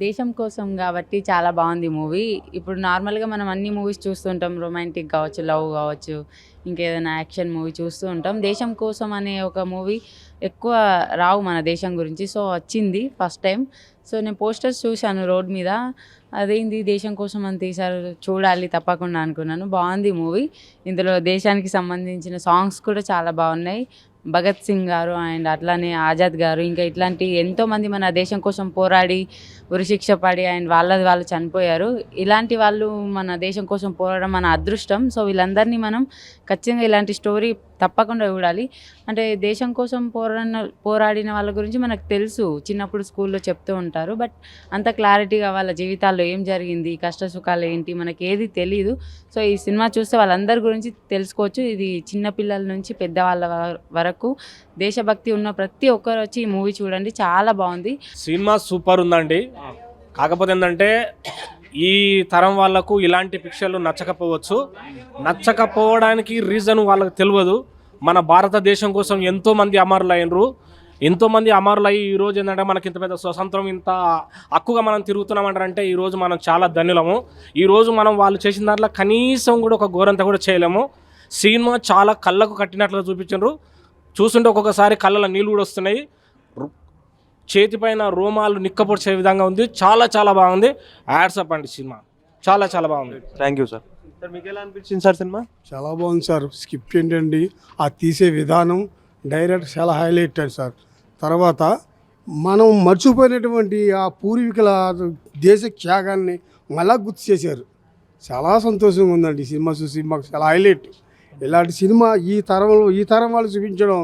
దేశం కోసం కాబట్టి చాలా బాగుంది మూవీ. ఇప్పుడు నార్మల్‌గా మనం అన్ని మూవీస్ చూస్తుంటాం. రొమాంటిక్ కావచ్చు, లవ్ కావచ్చు, ఇంకేదైనా యాక్షన్ మూవీ చూస్తూ ఉంటాం. దేశం కోసం అనే ఒక మూవీ ఎక్కువ రావు మన దేశం గురించి. సో, వచ్చింది ఫస్ట్ టైం. సో, నేను పోస్టర్స్ చూశాను రోడ్ మీద. అదేంది దేశం కోసం అని తీశారు, చూడాలి తప్పకుండా అనుకున్నాను. బాగుంది మూవీ. ఇందులో దేశానికి సంబంధించిన సాంగ్స్ కూడా చాలా బాగున్నాయి. భగత్ సింగ్ గారు అండ్ అట్లానే ఆజాద్ గారు ఇంకా ఇట్లాంటి ఎంతోమంది మన దేశం కోసం పోరాడి ఉరిశిక్ష పడి అండ్ వాళ్ళు చనిపోయారు. ఇలాంటి వాళ్ళు మన దేశం కోసం పోరాడడం మన అదృష్టం. సో వీళ్ళందరినీ మనం ఖచ్చితంగా ఇలాంటి స్టోరీ తప్పకుండా చూడాలి. అంటే దేశం కోసం పోరాడిన వాళ్ళ గురించి మనకు తెలుసు, చిన్నప్పుడు స్కూల్లో చెప్తూ ఉంటారు. బట్ అంత క్లారిటీగా వాళ్ళ జీవితాల్లో ఏం జరిగింది, కష్ట సుఖాలు ఏంటి మనకి ఏది తెలీదు. సో ఈ సినిమా చూస్తే వాళ్ళందరి గురించి తెలుసుకోవచ్చు. ఇది చిన్నపిల్లల నుంచి పెద్దవాళ్ళ వరకు దేశభక్తి ఉన్న ప్రతి ఒక్కరు వచ్చి ఈ మూవీ చూడండి, చాలా బాగుంది. సినిమా సూపర్ ఉందండి. కాకపోతే ఏంటంటే ఈ తరం వాళ్ళకు ఇలాంటి పిక్చర్లు నచ్చకపోవడానికి రీజన్ వాళ్ళకి తెలియదు. మన భారతదేశం కోసం ఎంతోమంది అమరులయ్యి ఈరోజు ఏంటంటే మనకి ఇంత పెద్ద స్వతంత్రం, ఇంత హక్కుగా మనం తిరుగుతున్నామంటారంటే ఈరోజు మనం చాలా ధన్యులము. ఈరోజు మనం వాళ్ళు చేసిన దాంట్లో కనీసం కూడా ఒక ఘోరంత కూడా చేయలేము. సినిమా చాలా కళ్ళకు కట్టినట్లుగా చూపించారు. చూస్తుంటే ఒక్కొక్కసారి కళ్ళలో నీళ్ళు కూడా వస్తున్నాయి. చేతిపైన రోమాలు నిక్కపొడిచే విధంగా ఉంది. చాలా చాలా బాగుంది. యాడ్సప్ అండి, సినిమా చాలా చాలా బాగుంది. Thank you sir. సార్ మీకు ఎలా అనిపించింది సార్ సినిమా? చాలా బాగుంది సార్. స్కిప్ ఏంటండి, ఆ తీసే విధానం డైరెక్ట్ చాలా హైలైట్ అండి సార్. తర్వాత మనం మర్చిపోయినటువంటి ఆ పూర్వీకుల దేశ త్యాగాన్ని మళ్ళా గుర్తు చేశారు. చాలా సంతోషంగా ఉందండి ఈ సినిమా చూసి. మాకు చాలా హైలైట్. ఇలాంటి సినిమా ఈ తరం వాళ్ళు చూపించడం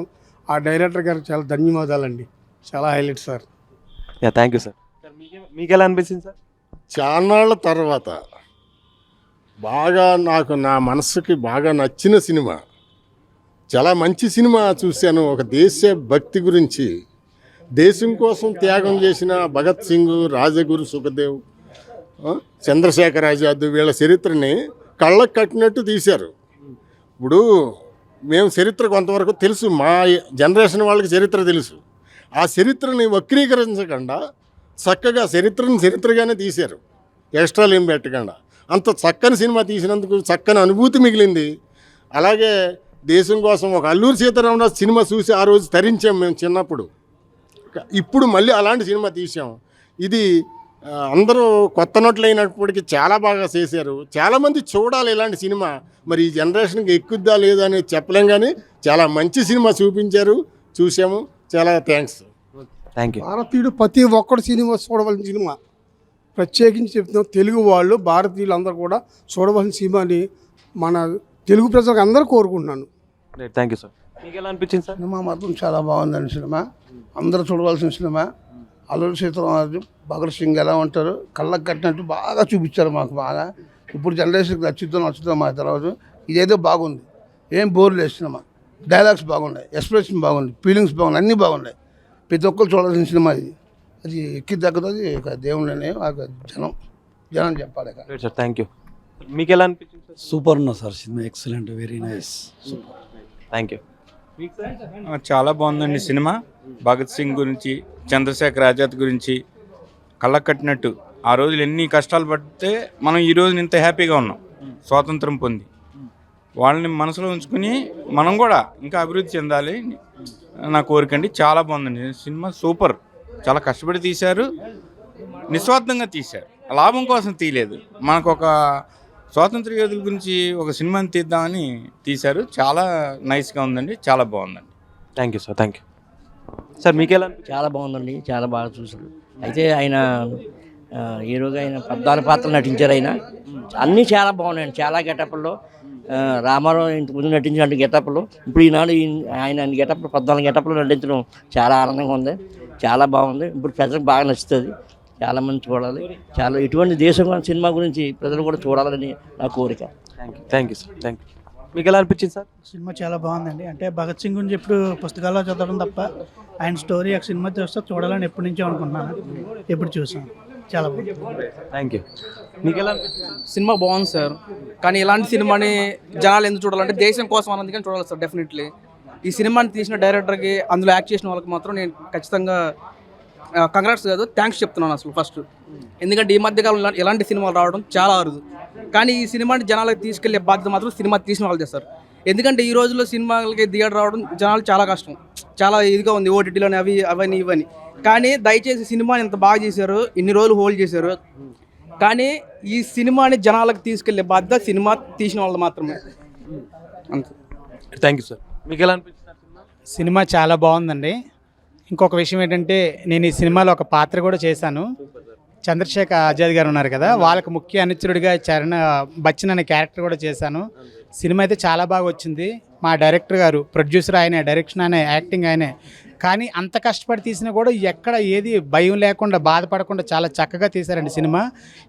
ఆ డైరెక్టర్ గారికి చాలా ధన్యవాదాలండి. చాలా highlight sir. Thank you sir. Sir మీకు ఎలా అనిపించింది సార్? చాన్నాళ్ళ తర్వాత బాగా నా మనసుకి బాగా నచ్చిన సినిమా, చాలా మంచి సినిమా చూశాను. ఒక దేశ భక్తి గురించి, దేశం కోసం త్యాగం చేసిన భగత్ సింగ్, రాజగురు, సుఖదేవ్, చంద్రశేఖర్ ఆజాద్ వీళ్ళ చరిత్రని కళ్ళకు కట్టినట్టు తీశారు. ఇప్పుడు మేము చరిత్ర కొంతవరకు తెలుసు, మా జనరేషన్ వాళ్ళకి చరిత్ర తెలుసు. ఆ చరిత్రని వక్రీకరించకుండా చక్కగా చరిత్రగానే తీశారు, ఎక్స్ట్రాలు ఏం పెట్టకుండా. అంత చక్కని సినిమా తీసినందుకు చక్కని అనుభూతి మిగిలింది. అలాగే దేశం కోసం ఒక అల్లూరి సీతారామరాజు సినిమా చూసి ఆ రోజు తరించాం మేము చిన్నప్పుడు. ఇప్పుడు మళ్ళీ అలాంటి సినిమా తీసాం. ఇది అందరూ కొత్త నోట్లు అయినప్పటికీ చాలా బాగా చేశారు. చాలామంది చూడాలి ఇలాంటి సినిమా. మరి ఈ జనరేషన్కి ఎక్కుద్దా లేదా అనేది చెప్పలేం, కానీ చాలా మంచి సినిమా చూపించారు, చూసాము. చాలా థ్యాంక్స్. Thank you. భారతీయుడు ప్రతి ఒక్కడు సినిమా చూడవలసిన సినిమా. ప్రత్యేకించి చెప్తున్నాం, తెలుగు వాళ్ళు భారతీయులు అందరూ కూడా చూడవలసిన సినిమాని మన తెలుగు ప్రజలకు అందరూ కోరుకుంటున్నాను. Thank you sir. మీకు ఎలా అనిపించింది సార్? సినిమా మాత్రం చాలా బాగుందండి. సినిమా అందరూ చూడవలసిన సినిమా. అల్లూరి సీతారామరాజు, భగత్ సింగ్ ఎలా ఉంటారు కళ్ళకు కట్టినట్టు బాగా చూపించారు మాకు. బాగా ఇప్పుడు జనరేషన్కి నచ్చుతాం మా తర్వాత. ఇదేదో బాగుంది, ఏం బోర్ లేదు సినిమా. డైలాగ్స్ బాగున్నాయి, ఎక్స్ప్రెషన్ బాగుంది, ఫీలింగ్స్ బాగున్నాయి, అన్నీ బాగున్నాయి. ప్రతి ఒక్కరు చూడాల్సిన సినిమా ఇది. అది ఎక్కి తగ్గుతుంది దేవుళ్ళనే జనం చెప్పాలి. Sir thank you. మీకు ఎలా అనిపించింది సార్? సూపర్ ఉన్నా sir cinema, excellent, very nice. Thank you. చాలా బాగుందండి సినిమా. భగత్ సింగ్ గురించి, చంద్రశేఖర్ ఆజాద్ గురించి కళ్ళకు కట్టినట్టు. ఆ రోజులు ఎన్ని కష్టాలు పడితే మనం ఈ రోజున ఇంత హ్యాపీగా ఉన్నాం, స్వాతంత్రం పొంది. వాళ్ళని మనసులో ఉంచుకుని మనం కూడా ఇంకా అభివృద్ధి చెందాలి నా కోరికండి. చాలా బాగుందండి సినిమా, సూపర్. చాలా కష్టపడి తీశారు, నిస్వార్థంగా తీశారు, లాభం కోసం తీయలేదు. మనకు ఒక స్వాతంత్ర యోధుల గురించి ఒక సినిమాని తీద్దామని తీశారు. చాలా నైస్గా ఉందండి, చాలా బాగుందండి. Thank you sir. Thank you. Sir మీకు ఎలా అనిపించింది? చాలా బాగుందండి, చాలా బాగా చూసారు. అయితే ఆయన హీరోగా ఆయన పద్నాలు పాత్రలు నటించారు. ఆయన అన్నీ చాలా బాగున్నాయండి. చాలా గెటప్లో రామారావు ఇంతకుముందు నటించినట్టు గెటప్లు, ఇప్పుడు ఈనాడు ఆయన అన్ని గెటప్లు 14 గెటప్లు నటించడం చాలా ఆనందంగా ఉంది. చాలా బాగుంది. ఇప్పుడు ప్రజలకు బాగా నచ్చుతుంది, చాలామంది చూడాలి. చాలా ఇటువంటి దేశం సినిమా గురించి ప్రజలు కూడా చూడాలని నా కోరిక. Thank you sir. Thank you. మీకు ఎలా అనిపించింది సార్? సినిమా చాలా బాగుందండి. అంటే భగత్ సింగ్ గురించి ఎప్పుడు పుస్తకాల్లో చదవడం తప్ప ఆయన స్టోరీ ఆ సినిమా చూస్తే చూడాలని ఎప్పటి నుంచో అనుకుంటున్నాను. ఎప్పుడు చూసాను, చాలా బాగుంది. Thank you. మీకు ఎలా అనిపించింది? సినిమా బాగుంది సార్, కానీ ఇలాంటి సినిమాని జనాలు ఎందుకు చూడాలంటే దేశం కోసం అన్నది చూడాలి సార్. డెఫినెట్లీ ఈ సినిమాని తీసిన డైరెక్టర్కి, అందులో యాక్ట్ చేసిన వాళ్ళకి మాత్రం నేను ఖచ్చితంగా కంగ్రాట్స్ కాదు, థ్యాంక్స్ చెప్తున్నాను అసలు ఫస్ట్. ఎందుకంటే ఈ మధ్యకాలంలో ఎలాంటి సినిమాలు రావడం చాలా అరుదు. కానీ ఈ సినిమాని జనాలకు తీసుకెళ్లే బాధ్యత మాత్రం సినిమా తీసిన వాళ్ళు చేస్తారు. ఎందుకంటే ఈ రోజుల్లో సినిమాలకి థియేటర్ రావడం జనాలు చాలా కష్టం, చాలా ఇదిగా ఉంది ఓటీటీలోని అవన్నీ ఇవన్నీ. కానీ దయచేసి సినిమాని ఇంత బాగా చేశారు, ఇన్ని రోజులు హోల్డ్ చేశారు. కానీ ఈ సినిమాని జనాలకు తీసుకెళ్లే బాధ్యత సినిమా తీసిన వాళ్ళు మాత్రమే. అంతే. Thank you sir. మీకు ఎలా అనిపించింది సినిమా చాలా బాగుందండి. ఇంకొక విషయం ఏంటంటే నేను ఈ సినిమాలో ఒక పాత్ర కూడా చేశాను. చంద్రశేఖర్ ఆజాద్ గారు ఉన్నారు కదా, వాళ్ళకి ముఖ్య అనుచరుడిగా చరణ్ బచ్చన్ అనే క్యారెక్టర్ కూడా చేశాను. సినిమా అయితే చాలా బాగా వచ్చింది. మా డైరెక్టర్ గారు, ప్రొడ్యూసర్ ఆయనే, డైరెక్షన్ ఆయనే, యాక్టింగ్ ఆయనే. కానీ అంత కష్టపడి తీసినా కూడా ఎక్కడ ఏది భయం లేకుండా బాధపడకుండా చాలా చక్కగా తీశారండి సినిమా.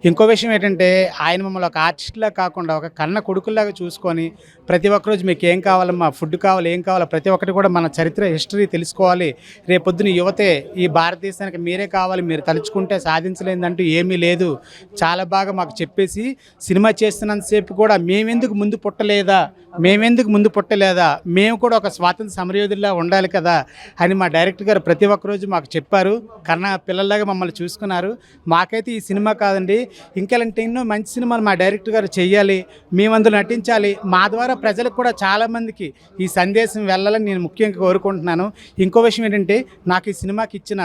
ఇంకో విషయం ఏంటంటే ఆయన మమ్మల్ని ఒక ఆర్టిస్ట్లా కాకుండా ఒక కన్న కొడుకుల్లాగా చూసుకొని ప్రతి ఒక్కరోజు మీకు ఏం కావాలమ్మా, ఫుడ్ కావాలి, ఏం కావాలి, ప్రతి ఒక్కటి కూడా మన చరిత్ర హిస్టరీ తెలుసుకోవాలి. రేపొద్దున యువతే ఈ భారతదేశానికి మీరే కావాలి, మీరు తలుచుకుంటే సాధించలేదంటూ ఏమీ లేదు. చాలా బాగా మాకు చెప్పేసి సినిమా చేస్తున్నంతసేపు కూడా మేమెందుకు ముందు పుట్టలేదా, మేము కూడా ఒక స్వాతంత్ర సమరయోధుల్లా ఉండాలి కదా అని మా డైరెక్టర్ గారు ప్రతి ఒక్కరోజు మాకు చెప్పారు. కన్నా పిల్లల్లాగా మమ్మల్ని చూసుకున్నారు. మాకైతే ఈ సినిమా కాదండి, ఇంకెలాంటి ఎన్నో మంచి సినిమాలు మా డైరెక్టర్ గారు చెయ్యాలి, మేము అందులో నటించాలి. మా ద్వారా ప్రజలకు కూడా చాలామందికి ఈ సందేశం వెళ్ళాలని నేను ముఖ్యంగా కోరుకుంటున్నాను. ఇంకో విషయం ఏంటంటే నాకు ఈ సినిమాకి ఇచ్చిన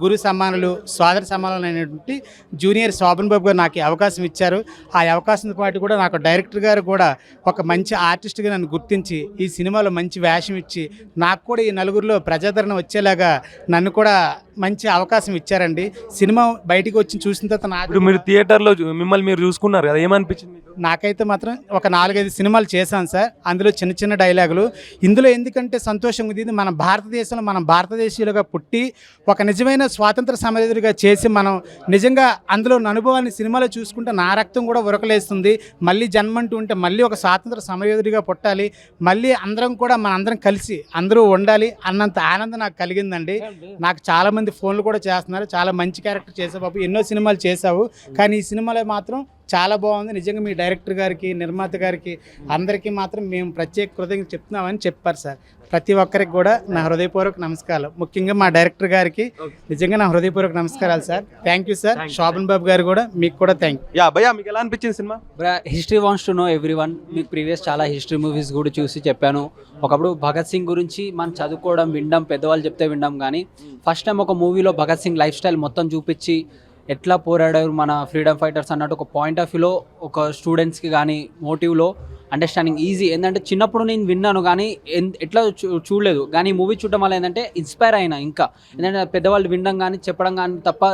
గురు సమానులు, సోదర సమానులు అయినటువంటి జూనియర్ శోభన్ బాబు గారు నాకు ఈ అవకాశం ఇచ్చారు. ఆ అవకాశంతో పాటు కూడా నాకు డైరెక్టర్ గారు కూడా ఒక మంచి ఆర్టిస్ట్గా నన్ను గుర్తించి ఈ సినిమాలో మంచి వేషం ఇచ్చి నాకు కూడా ఈ నలుగురిలో ప్రజాదరణ వచ్చేలాగా నన్ను కూడా మంచి అవకాశం ఇచ్చారండి. సినిమా బయటికి వచ్చి చూసిన తర్వాత ఇప్పుడు మీరు థియేటర్లో మిమ్మల్ని మీరు చూసుకున్నారు కదా, ఏమనిపించింది? నాకైతే మాత్రం ఒక 4-5 సినిమాలు చేశాను సార్. అందులో చిన్న చిన్న డైలాగులు. ఇందులో ఎందుకంటే సంతోషం ఇది మన భారతదేశంలో మనం భారతదేశీయులుగా పుట్టి ఒక నిజమైన స్వాతంత్ర సమరయోధుడిగా చేసి మనం నిజంగా అందులో అనుభవాన్ని సినిమాలో చూసుకుంటే నా రక్తం కూడా ఉరకలేస్తుంది. మళ్ళీ జన్మంటూ ఉంటే మళ్ళీ ఒక స్వాతంత్ర సమరయోధుడిగా పుట్టాలి, మళ్ళీ అందరం కూడా మనందరం కలిసి అందరూ ఉండాలి అన్నంత ఆనందం నాకు కలిగిందండి. నాకు చాలామంది ఫోన్లు కూడా చేస్తున్నారు, చాలా మంచి క్యారెక్టర్ చేసావు బాబు, ఎన్నో సినిమాలు చేసావు, కానీ ఈ సినిమాలో మాత్రం చాలా బాగుంది. నిజంగా మీ డైరెక్టర్ గారికి, నిర్మాత గారికి అందరికీ మాత్రం మేము ప్రత్యేక కృతజ్ఞతలు చెప్తున్నామని చెప్పారు సార్. ప్రతి ఒక్కరికి కూడా నా హృదయపూర్వక నమస్కారాలు. ముఖ్యంగా మా డైరెక్టర్ గారికి నిజంగా నా హృదయపూర్వక నమస్కారాలు sir. Thank you sir. Shobhan Babu గారు కూడా మీకు కూడా థ్యాంక్ యూ. యా భయ్యా, మీకు ఎలా అనిపించింది cinema? History wants to know everyone. మీకు ప్రీవియస్ చాలా హిస్టరీ మూవీస్ కూడా చూసి చెప్పాను. ఒకప్పుడు భగత్ సింగ్ గురించి మనం చదువుకోవడం, వినడం, పెద్దవాళ్ళు చెప్తే వినడం, కానీ ఫస్ట్ టైం ఒక మూవీలో భగత్ సింగ్ లైఫ్ స్టైల్ మొత్తం చూపించి ఎట్లా పోరాడారు మన ఫ్రీడమ్ ఫైటర్స్ అన్నట్టు ఒక పాయింట్ ఆఫ్ వ్యూలో ఒక స్టూడెంట్స్కి కానీ మోటివ్లో అండర్స్టాండింగ్ ఈజీ. ఏంటంటే చిన్నప్పుడు నేను విన్నాను కానీ ఎట్లా చూడలేదు, కానీ ఈ మూవీ చూడడం వల్ల ఏంటంటే ఇన్స్పైర్ అయినా. ఇంకా ఏంటంటే పెద్దవాళ్ళు వినడం కానీ చెప్పడం కానీ తప్ప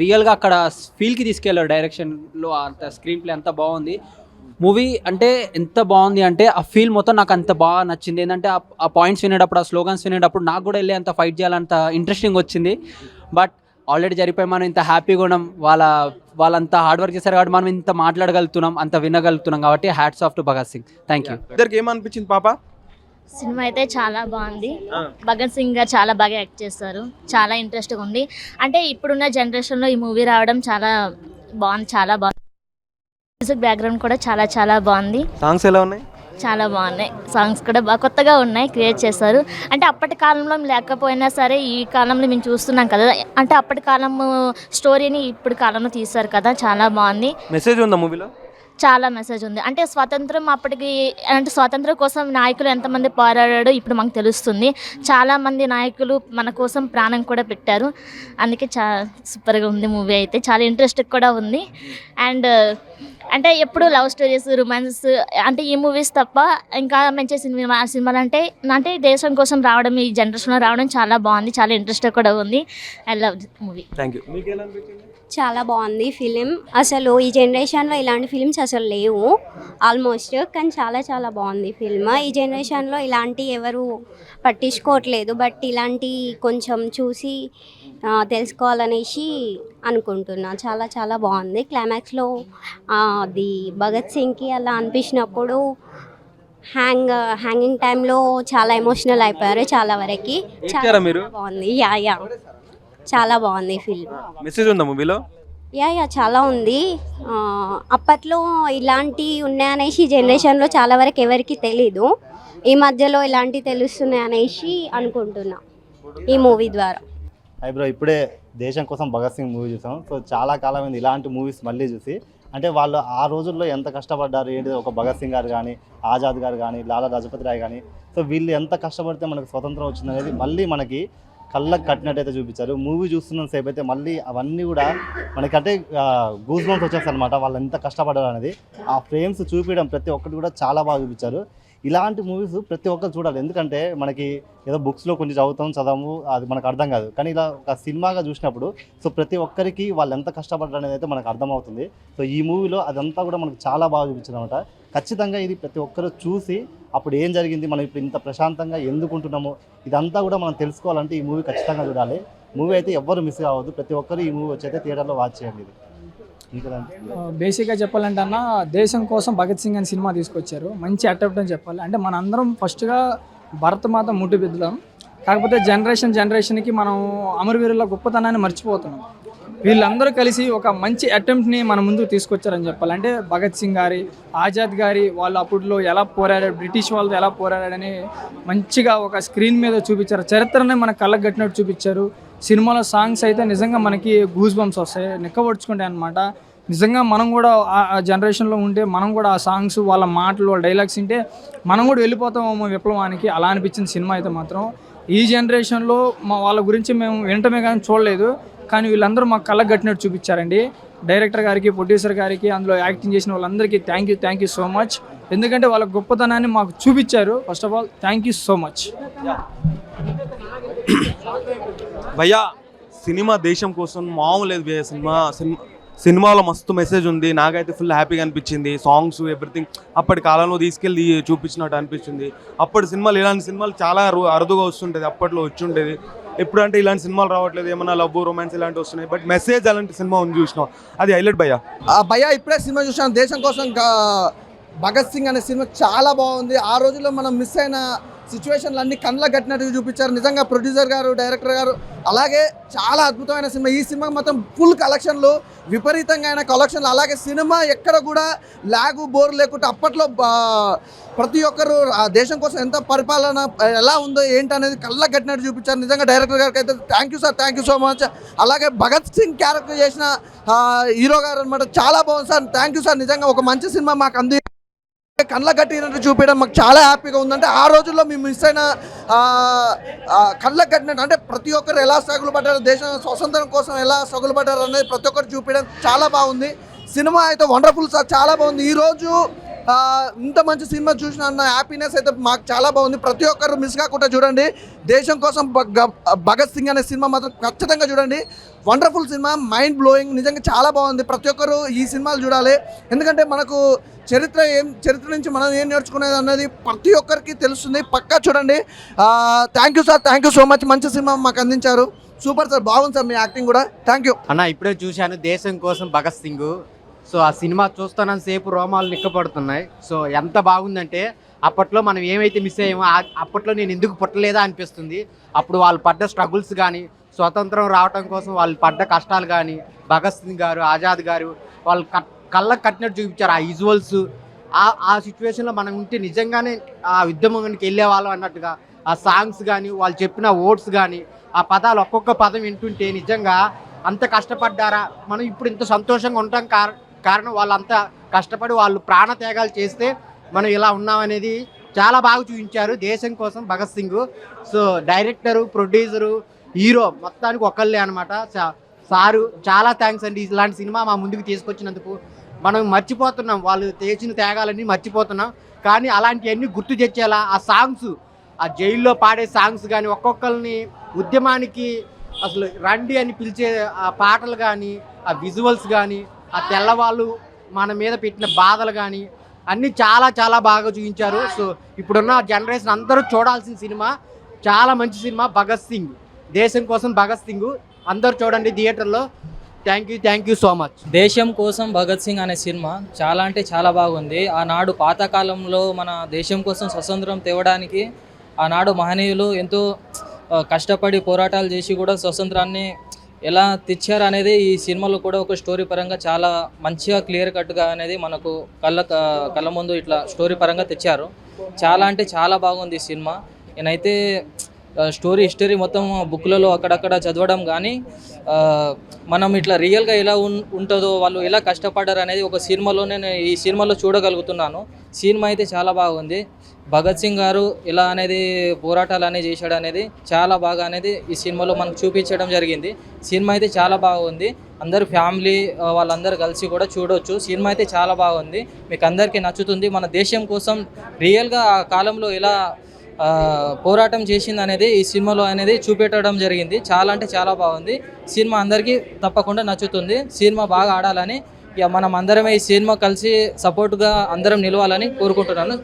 రియల్గా అక్కడ ఫీల్కి తీసుకెళ్ళారు. డైరెక్షన్లో అంత స్క్రీన్ ప్లే అంత బాగుంది. మూవీ అంటే ఎంత బాగుంది అంటే ఆ ఫీల్ మొత్తం నాకు అంత బాగా నచ్చింది. ఏంటంటే ఆ పాయింట్స్ వినేటప్పుడు, ఆ స్లోగన్స్ వినేటప్పుడు నాకు కూడా వెళ్ళి అంత ఫైట్ చేయాలంత ఇంట్రెస్టింగ్ వచ్చింది. బట్ ఆల్రెడీ జరిగిపోయి మనం ఇంత హ్యాపీగా ఉన్నాం, వాళ్ళంతా హార్డ్ వర్క్ చేశారు కాబట్టి మనం ఇంత మాట్లాడగలుగుతున్నాం, అంత వినగలుగుతున్నాం. కాబట్టి hats off to Bhagat Singh. Thank you. ఇద్దరికి ఏమనిపించింది పాప? సినిమా అయితే చాలా బాగుంది. భగత్ సింగ్ గారు చాలా బాగా యాక్ట్ చేస్తారు, చాలా ఇంట్రెస్ట్గా ఉంది. అంటే ఇప్పుడున్న జనరేషన్లో ఈ మూవీ రావడం చాలా బాగుంది. మ్యూజిక్ బ్యాక్గ్రౌండ్ కూడా చాలా బాగుంది. సాంగ్స్ ఎలా ఉన్నాయి? చాలా బాగున్నాయి. సాంగ్స్ కూడా బాగా కొత్తగా ఉన్నాయి, క్రియేట్ చేశారు. అంటే అప్పటి కాలంలో లేకపోయినా సరే ఈ కాలంలో మేము చూస్తున్నాం కదా, అంటే అప్పటి కాలం స్టోరీని ఇప్పుడు కాలంలో తీశారు కదా, చాలా బాగుంది. మెసేజ్ ఉందా మూవీలో? చాలా మెసేజ్ ఉంది. అంటే స్వాతంత్రం అప్పటికి, అంటే స్వాతంత్రం కోసం నాయకులు ఎంతమంది పోరాడాడో ఇప్పుడు మనకు తెలుస్తుంది. చాలామంది నాయకులు మన కోసం ప్రాణం కూడా పెట్టారు. అందుకే సూపర్గా ఉంది మూవీ అయితే, చాలా ఇంట్రెస్ట్ కూడా ఉంది. అండ్ అంటే ఎప్పుడు లవ్ స్టోరీస్, రొమాన్స్, అంటే ఈ మూవీస్ తప్ప ఇంకా మంచి సినిమాలు అంటే దేశం కోసం రావడం, ఈ జనరేషన్లో రావడం చాలా బాగుంది, చాలా ఇంట్రెస్ట్ కూడా ఉంది. I love movie. Thank you. మీకు ఎలా అనిపించింది? చాలా బాగుంది ఫిలిం. అసలు ఈ జనరేషన్లో ఇలాంటి ఫిలిమ్స్ అసలు లేవు ఆల్మోస్ట్, కానీ చాలా బాగుంది ఫిల్మ్. ఈ జనరేషన్లో ఇలాంటి ఎవరు పట్టించుకోవట్లేదు, బట్ ఇలాంటి కొంచెం చూసి తెలుసుకోవాలనేసి అనుకుంటున్నా. చాలా బాగుంది. క్లైమాక్స్లో అది భగత్ సింగ్కి అలా అనిపించినప్పుడు హ్యాంగింగ్ టైంలో చాలా ఎమోషనల్ అయిపోయారు చాలా వరకు. చాలా బాగుంది. యా చాలా బాగుంది ఫిల్మ్. మెసేజ్ ఉందా మూవీలో? యా చాలా ఉంది. అప్పట్లో ఇలాంటివి ఉన్నాయనేసి జనరేషన్లో చాలా వరకు ఎవరికి తెలీదు. ఈ మధ్యలో ఇలాంటివి తెలుస్తున్నాయి అనేసి అనుకుంటున్నా ఈ మూవీ ద్వారా. బ్రో ఇప్పుడే దేశం కోసం భగత్ సింగ్ మూవీ చూసాం. సో చాలా కాలమైంది ఇలాంటి మూవీస్ మళ్ళీ చూసి. అంటే వాళ్ళు ఆ రోజుల్లో ఎంత కష్టపడ్డారు ఏంటి, ఒక భగత్ సింగ్ గారు కానీ, ఆజాద్ గారు కానీ, లాలా లజపతి రాయ్ కానీ, సో వీళ్ళు ఎంత కష్టపడితే మనకు స్వతంత్రం వచ్చిందనేది మళ్ళీ మనకి కళ్ళకు కట్టినట్టయితే చూపించారు. మూవీ చూస్తున్న సేపు అయితే మళ్ళీ అవన్నీ కూడా మనకంటే గూస్ బంప్స్ వచ్చేస్తాయి అనమాట. వాళ్ళు ఎంత కష్టపడ్డారు అనేది ఆ ఫ్రేమ్స్ చూపించడం ప్రతి ఒక్కటి కూడా చాలా బాగా చూపించారు. ఇలాంటి మూవీస్ ప్రతి ఒక్కరు చూడాలి. ఎందుకంటే మనకి ఏదో బుక్స్లో కొంచెం చదవము అది మనకు అర్థం కాదు. కానీ ఇలా ఒక సినిమాగా చూసినప్పుడు సో ప్రతి ఒక్కరికి వాళ్ళు ఎంత కష్టపడ్డారు అనేది అయితే మనకు అర్థమవుతుంది. సో ఈ మూవీలో అదంతా కూడా మనకు చాలా బాగా చూపించారు అనమాట. ఖచ్చితంగా ఇది ప్రతి ఒక్కరు చూసి అప్పుడు ఏం జరిగింది, మనం ఇప్పుడు ఇంత ప్రశాంతంగా ఎందుకుంటున్నామో ఇదంతా కూడా మనం తెలుసుకోవాలంటే ఈ మూవీ ఖచ్చితంగా చూడాలి. మూవీ అయితే ఎవ్వరు మిస్ కావద్దు. ప్రతి ఒక్కరు ఈ మూవీ వచ్చి అయితే థియేటర్లో వాచ్ చేయండి. ఇది బేసిక్గా చెప్పాలంటే అన్న, దేశం కోసం భగత్ సింగ్ అని సినిమా తీసుకొచ్చారు. మంచి అటెంప్ట్ అని చెప్పాలి. అంటే మన అందరం ఫస్ట్గా భరతమాత ముట్టి బిద్దులాం. కాకపోతే జనరేషన్కి మనం అమరవీరుల గొప్పతనాన్ని మర్చిపోతున్నాం. వీళ్ళందరూ కలిసి ఒక మంచి అటెంప్ట్ని మన ముందుకు తీసుకొచ్చారని చెప్పాలి. అంటే భగత్ సింగ్ గారి, ఆజాద్ గారి వాళ్ళు అప్పుడులో ఎలా పోరాడారు, బ్రిటిష్ వాళ్ళతో ఎలా పోరాడారని మంచిగా ఒక స్క్రీన్ మీద చూపించారు. చరిత్రనే మన కళ్ళకు కట్టినట్టు చూపించారు. సినిమాలో సాంగ్స్ అయితే నిజంగా మనకి గూస్ బంప్స్ వస్తాయి, నిక్కబడుచుకుంటాయి అనమాట. నిజంగా మనం కూడా ఆ జనరేషన్లో ఉంటే మనం కూడా ఆ సాంగ్స్, వాళ్ళ మాటలు, వాళ్ళ డైలాగ్స్ వింటే మనం కూడా వెళ్ళిపోతామేమో విప్లవానికి. అలా అనిపించింది సినిమా అయితే మాత్రం. ఈ జనరేషన్లో వాళ్ళ గురించి మేము వినటమే కానీ చూడలేదు. కానీ వీళ్ళందరూ మాకు కళ్ళకు కట్టినట్టు చూపించారండి. డైరెక్టర్ గారికి, ప్రొడ్యూసర్ గారికి, అందులో యాక్టింగ్ చేసిన వాళ్ళందరికీ థ్యాంక్ యూ సో మచ్. ఎందుకంటే వాళ్ళ గొప్పతనాన్ని మాకు చూపించారు. First of all thank you so much. భయ్యా సినిమా దేశం కోసం మామూలు లేదు భయ్యా. సినిమాలో మస్తు మెసేజ్ ఉంది. నాకైతే ఫుల్ హ్యాపీగా అనిపించింది. సాంగ్స్ ఎవ్రీథింగ్ అప్పటి కాలంలో తీసుకెళ్ళి చూపించినట్టు అనిపించింది. అప్పటి సినిమాలు, ఇలాంటి సినిమాలు చాలా అరుదుగా వస్తుంటుంది. అప్పట్లో వచ్చి ఉండేది. ఎప్పుడు అంటే ఇలాంటి సినిమాలు రావట్లేదు. ఏమన్నా లవ్, రొమాన్స్ ఇలాంటివి వస్తున్నాయి. బట్ మెసేజ్ అలాంటి సినిమా ఉంది చూసినాం, అది హైలైట్ భయ్యా. భయ్యా ఇప్పుడే సినిమా చూసాను, దేశం కోసం భగత్ సింగ్ అనే సినిమా చాలా బాగుంది. ఆ రోజుల్లో మనం మిస్ అయిన సిచ్యువేషన్లు అన్ని కళ్ళకు కట్టినట్టుగా చూపించారు. నిజంగా ప్రొడ్యూసర్ గారు, డైరెక్టర్ గారు, అలాగే చాలా అద్భుతమైన సినిమా. ఈ సినిమాకి మొత్తం ఫుల్ కలెక్షన్లు, విపరీతంగా అయిన కలెక్షన్లు. అలాగే సినిమా ఎక్కడ కూడా లాగు, బోర్ లేకుండా అప్పట్లో ప్రతి ఒక్కరు ఆ దేశం కోసం ఎంత పరిపాలన ఎలా ఉందో ఏంటి అనేది కళ్ళకు కట్టినట్టు చూపించారు. నిజంగా డైరెక్టర్ గారికి అయితే thank you sir, thank you so much. అలాగే భగత్ సింగ్ క్యారెక్టర్ చేసిన హీరో గారు అనమాట, చాలా బాగుంది సార్. Thank you sir. నిజంగా ఒక మంచి సినిమా మాకు కళ్ళ కట్టినట్టు చూపించడం మాకు చాలా హ్యాపీగా ఉందంటే ఆ రోజుల్లో మేము మిస్ అయిన కళ్ళకు కట్టినట్టు, అంటే ప్రతి ఒక్కరు ఎలా స్ట్రగుల్ పడ్డారు, దేశం స్వతంత్రం కోసం ఎలా స్ట్రగుల్ పడ్డారు అనేది ప్రతి ఒక్కరు చూపించడం చాలా బాగుంది. సినిమా అయితే వండర్ఫుల్ సార్, చాలా బాగుంది. ఈరోజు ఇంత మంచి సినిమా చూసిన అన్న హ్యాపీనెస్ అయితే మాకు చాలా బాగుంది. ప్రతి ఒక్కరు మిస్ కాకుండా చూడండి. దేశం కోసం భగత్ సింగ్ అనే సినిమా మాత్రం ఖచ్చితంగా చూడండి. వండర్ఫుల్ సినిమా, మైండ్ బ్లోయింగ్, నిజంగా చాలా బాగుంది. ప్రతి ఒక్కరు ఈ సినిమాలు చూడాలి. ఎందుకంటే మనకు చరిత్ర నుంచి మనం ఏం నేర్చుకునేది అన్నది ప్రతి ఒక్కరికి తెలుస్తుంది. పక్కా చూడండి. Thank you sir, thank you so much. మంచి సినిమా మాకు అందించారు. సూపర్ సార్, బాగుంది సార్ మీ యాక్టింగ్ కూడా. థ్యాంక్ యూ అన్న. ఇప్పుడే చూశాను దేశం కోసం భగత్ సింగ్. సో ఆ సినిమా చూస్తున్నంత సేపు రోమాలు నిక్కపడుతున్నాయి. సో ఎంత బాగుందంటే అప్పట్లో మనం ఏమైతే మిస్ అయ్యామో అప్పట్లో నేను ఎందుకు పుట్టలేదా అనిపిస్తుంది. అప్పుడు వాళ్ళు పడ్డ స్ట్రగుల్స్ కానీ, స్వతంత్రం రావడం కోసం వాళ్ళు పడ్డ కష్టాలు కానీ, భగత్ సింగ్ గారు, ఆజాద్ గారు వాళ్ళు కళ్ళకు కట్టినట్టు చూపించారు. ఆ విజువల్స్, ఆ సిచ్యువేషన్లో మనం ఉంటే నిజంగానే ఆ ఉద్యమానికి వెళ్ళేవాళ్ళం అన్నట్టుగా ఆ సాంగ్స్ కానీ, వాళ్ళు చెప్పిన వర్డ్స్ కానీ, ఆ పదాలు ఒక్కొక్క పదం వింటుంటే నిజంగా అంత కష్టపడ్డారా, మనం ఇప్పుడు ఇంత సంతోషంగా ఉండటం కారణం వాళ్ళంతా కష్టపడి వాళ్ళు ప్రాణత్యాగాలు చేస్తే మనం ఇలా ఉన్నామనేది చాలా బాగా చూపించారు. దేశం కోసం Bhagat Singh. So director, producer, hero మొత్తానికి ఒకళ్ళే అనమాట. సారు చాలా థ్యాంక్స్ అండి. ఇలాంటి సినిమా మా ముందుకు తీసుకొచ్చినందుకు. మనం మర్చిపోతున్నాం, వాళ్ళు చేసిన త్యాగాలన్నీ మర్చిపోతున్నాం. కానీ అలాంటివన్నీ గుర్తు తెచ్చేలా ఆ సాంగ్స్, ఆ జైల్లో పాడే సాంగ్స్ కానీ, ఒక్కొక్కరిని ఉద్యమానికి అసలు రండి అని పిలిచే ఆ పాటలు కానీ, ఆ విజువల్స్ కానీ, ఆ తెల్లవాళ్ళు మన మీద పెట్టిన బాధలు కానీ అన్నీ చాలా చాలా బాగా చూపించారు. సో ఇప్పుడున్న జనరేషన్ అందరూ చూడాల్సిన సినిమా, చాలా మంచి సినిమా భగత్ సింగ్. దేశం కోసం భగత్ సింగ్ అందరూ చూడండి థియేటర్లో. Thank you so much. దేశం కోసం భగత్ సింగ్ అనే సినిమా చాలా అంటే చాలా బాగుంది. ఆనాడు పాతకాలంలో మన దేశం కోసం స్వతంత్రం తేవడానికి ఆనాడు మహనీయులు ఎంతో కష్టపడి పోరాటాలు చేసి కూడా స్వతంత్రాన్ని ఎలా తెచ్చారు అనేది ఈ సినిమాలో కూడా ఒక స్టోరీ పరంగా చాలా మంచిగా క్లియర్ కట్గా అనేది మనకు కళ్ళ ముందు ఇట్లా స్టోరీ పరంగా తెచ్చారు. చాలా అంటే చాలా బాగుంది ఈ సినిమా. నేనైతే స్టోరీ హిస్టరీ మొత్తం బుక్లలో అక్కడక్కడ చదవడం కానీ మనం ఇట్లా రియల్గా ఎలా ఉంటుందో వాళ్ళు ఎలా కష్టపడ్డారు అనేది ఒక సినిమాలోనే నేను ఈ సినిమాలో చూడగలుగుతున్నాను. సినిమా అయితే చాలా బాగుంది. భగత్ సింగ్ గారు ఎలా అనేది పోరాటాలు అనేది చేశాడు అనేది చాలా బాగా అనేది ఈ సినిమాలో మనకు చూపించడం జరిగింది. సినిమా అయితే చాలా బాగుంది. అందరు ఫ్యామిలీ వాళ్ళందరూ కలిసి కూడా చూడవచ్చు. సినిమా అయితే చాలా బాగుంది, మీకు అందరికీ నచ్చుతుంది. మన దేశం కోసం రియల్గా ఆ కాలంలో ఎలా పోరాటం చేసింది అనేది ఈ సినిమాలో అనేది చూపెట్టడం జరిగింది. చాలా అంటే చాలా బాగుంది. సినిమా అందరికీ తప్పకుండా నచ్చుతుంది. సినిమా బాగా ఆడాలని, ఇక మనం అందరమే ఈ సినిమా కలిసి సపోర్ట్గా అందరం నిలవాలని కోరుకుంటున్నాను.